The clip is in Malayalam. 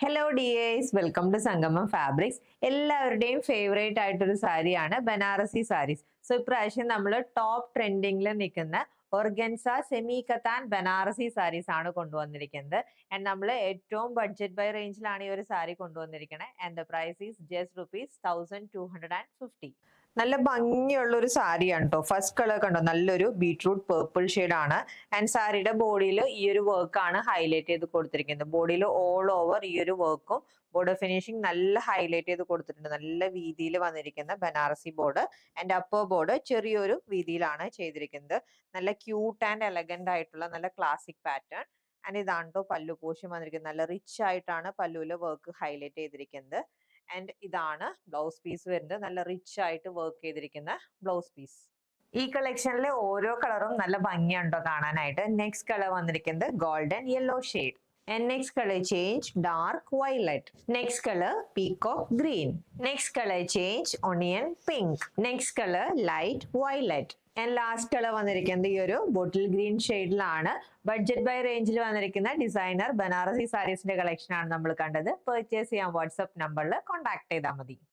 ഹലോ ഡിയേഴ്സ്, വെൽക്കം ടു സംഗമം ഫാബ്രിക്സ്. എല്ലാവരുടെയും ഫേവറേറ്റ് ആയിട്ടൊരു സാരിയാണ് ബനാറസി സാരീസ്. സോ ഇപ്രാവശ്യം നമ്മൾ ടോപ്പ് ട്രെൻഡിങ്ങിൽ നിൽക്കുന്ന ഓർഗൻസ സെമി കത്താൻ ബനാറസി സാരീസ് ആണ് കൊണ്ടുവന്നിരിക്കുന്നത്. ആൻഡ് നമ്മൾ ഏറ്റവും ബഡ്ജറ്റ് ബൈ റേഞ്ചിലാണ് ഈ ഒരു സാരി കൊണ്ടുവന്നിരിക്കുന്നത്. And the price is just ₹1250. നല്ല ഭംഗിയുള്ള ഒരു സാരിയാണ് കേട്ടോ. ഫസ്റ്റ് കളർ കണ്ടോ, നല്ലൊരു ബീട്രൂട്ട് പേർപ്പിൾ ആണ്. ആൻഡ് സാരിയുടെ ബോഡിയിൽ ഈ ഒരു വർക്കാണ് ഹൈലൈറ്റ് ചെയ്ത് കൊടുത്തിരിക്കുന്നത്. ബോഡിയിൽ ഓൾ ഓവർ ഈ ഒരു വർക്കും ബോർഡർ ഫിനിഷിംഗ് നല്ല ഹൈലൈറ്റ് ചെയ്ത് കൊടുത്തിട്ടുണ്ട്. നല്ല വീതിയിൽ വന്നിരിക്കുന്ന Banarasi board and upper board ചെറിയൊരു വീതിയിലാണ് ചെയ്തിരിക്കുന്നത്. നല്ല ക്യൂട്ട് ആൻഡ് എലഗന്റ് ആയിട്ടുള്ള നല്ല ക്ലാസിക് പാറ്റേൺ. ആൻഡ് ഇതാണ് കേട്ടോ പല്ലു പോർഷൻ വന്നിരിക്കുന്നത്. നല്ല റിച്ച് ആയിട്ടാണ് പല്ലുവിലെ വർക്ക് ഹൈലൈറ്റ് ചെയ്തിരിക്കുന്നത്. ആൻഡ് ഇതാണ് ബ്ലൗസ് പീസ് വരുന്നത്. നല്ല റിച്ച് ആയിട്ട് വർക്ക് ചെയ്തിരിക്കുന്ന ബ്ലൗസ് പീസ്. ഈ കളക്ഷനിലെ ഓരോ കളറും നല്ല ഭംഗിയുണ്ടോ കാണാനായിട്ട്. നെക്സ്റ്റ് കളർ വന്നിരിക്കുന്നത് golden yellow shade. And next color change dark violet. Next color peacock green. Next color change onion pink. Next color light violet. And last colour വന്നിരിക്കുന്നത് ഈ ഒരു ബോട്ടിൽ ഗ്രീൻ ഷെയ്ഡിലാണ്. ബഡ്ജറ്റ് ബൈ റേഞ്ചിൽ വന്നിരിക്കുന്ന ഡിസൈനർ ബനാറസി സാരീസിന്റെ കളക്ഷൻ ആണ് നമ്മൾ കണ്ടത്. പർച്ചേസ് ചെയ്യാൻ വാട്സ്ആപ്പ് നമ്പറിൽ കോൺടാക്ട് ചെയ്താൽ മതി.